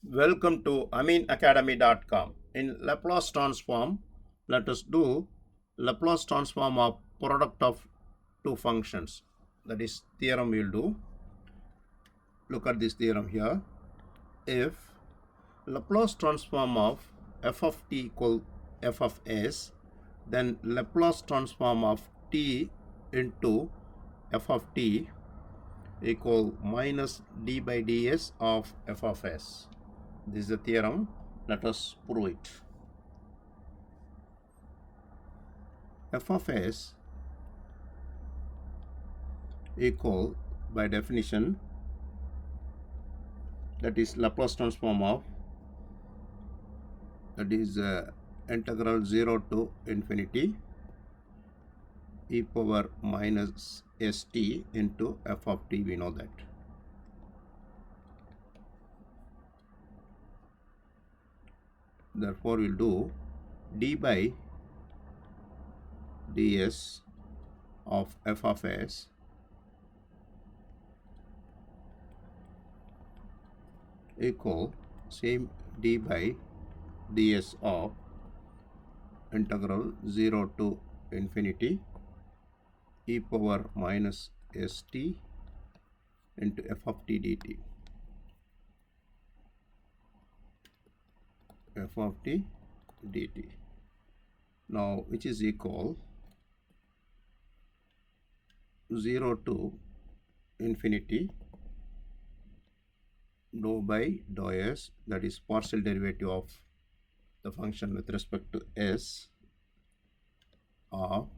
Welcome to aminacademy.com. In Laplace transform, let us do Laplace transform of product of two functions. That is theorem we will do. Look at this theorem here. If Laplace transform of f of t equal f of s, then Laplace transform of t into f of t equal minus d by ds of f of s. This is the theorem. Let us prove it. F of s equal, by definition, that is Laplace transform of, that is integral 0 to infinity e power minus st into f of t. We know that. Therefore, we'll do d by ds of f of s equal same d by ds of integral 0 to infinity e power minus st into f of t dt. F of t dt. Now, which is equal 0 to infinity dou by dou s, that is partial derivative of the function with respect to s of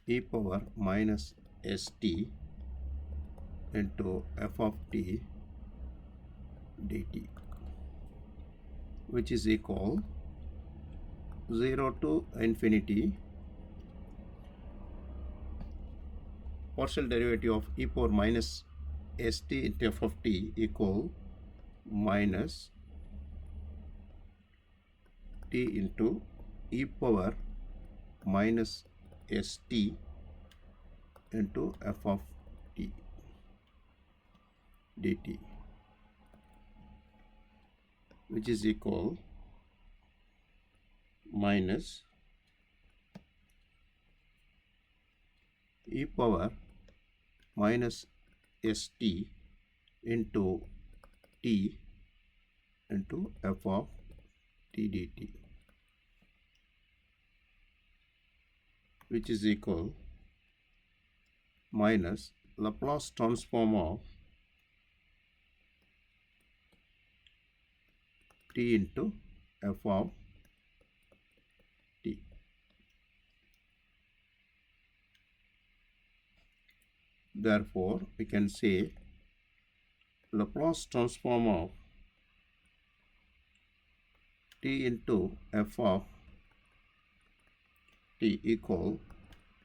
e power minus st into f of t dt, which is equal 0 to infinity partial derivative of e power minus st into f of t equal minus t into e power minus st into f of t dt, which is equal minus e power minus st into t into f of t dt, which is equal minus Laplace transform of t into f of t. Therefore, we can say Laplace transform of t into f of t equal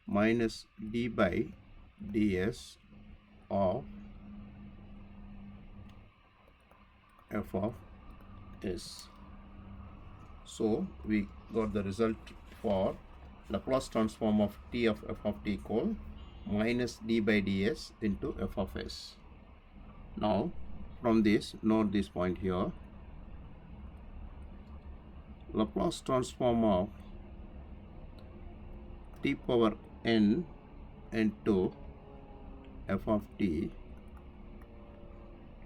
minus d by ds of f of s. So, we got the result for Laplace transform of t of f of t equal minus d by ds into f of s. Now, from this, note this point here. Laplace transform of t power n into f of t,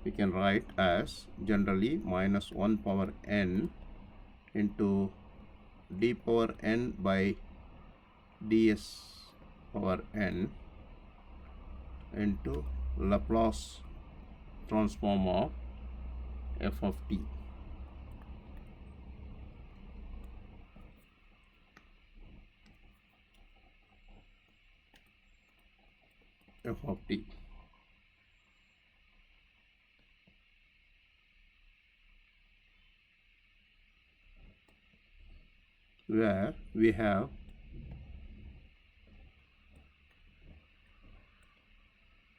we can write as generally minus 1 power n into d power n by ds power n into Laplace transform of f of t. F of t. Where we have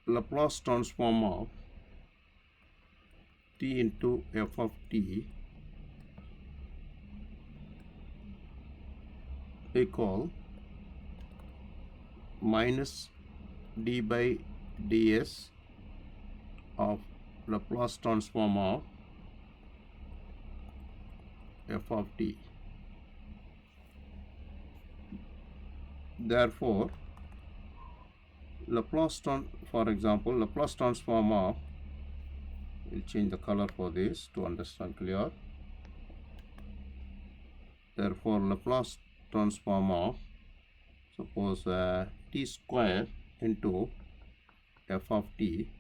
Laplace transform of t into f of t equal minus d by ds of Laplace transform of f of t. Therefore, for example, Laplace transform of, we'll change the color for this to understand clear. Therefore, Laplace transform of, suppose t square into f of t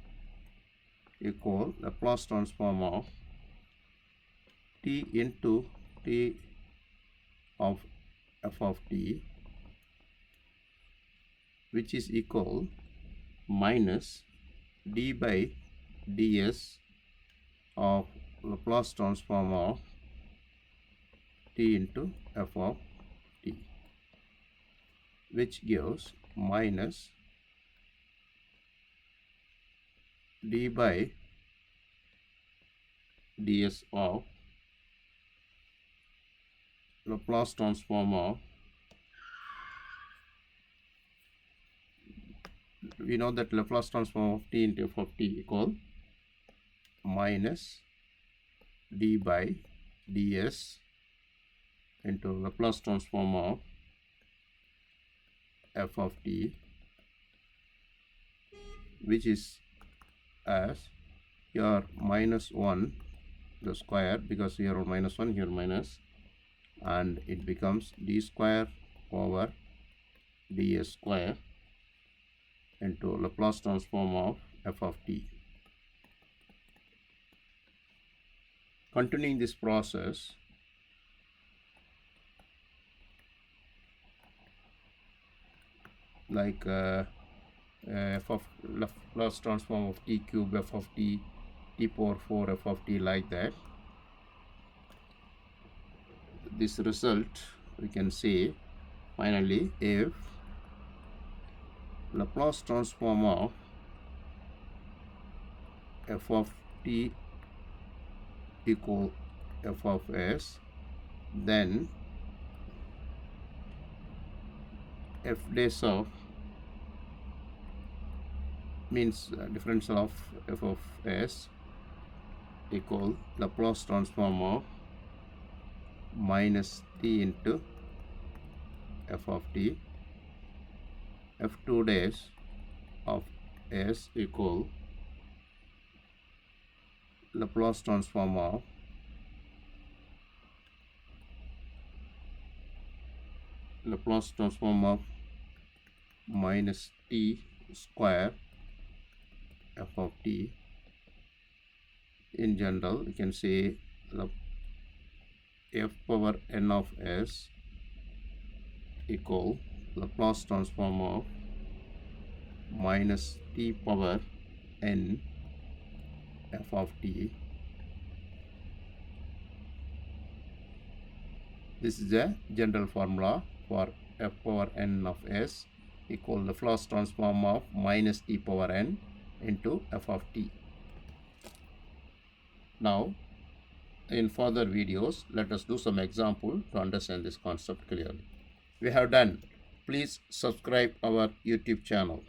equal Laplace transform of t into t of f of t, which is equal minus d by ds of Laplace transform of t into f of t, which gives minus d by ds of Laplace transform of, we know that Laplace transform of t into f of t equal minus d by ds into Laplace transform of f of t, which is as here minus 1 the square, because here minus 1, here minus, and it becomes d square over ds square into Laplace transform of f of t. Continuing this process, like f of Laplace transform of t cube f of t, t power 4 f of t, like that. This result we can say finally if Laplace transform of f of t equal f of s, then f dash of means differential of f of s equal Laplace transform of minus t into f of t, f2 dash of s equal Laplace transform of minus t square f of t. In general, we can say f power n of s equal Laplace transform of minus t power n f of t. This is a general formula for f power n of s equal Laplace transform of minus t power n into f of t. Now, in further videos, let us do some example to understand this concept clearly. We have done. Please subscribe our YouTube channel.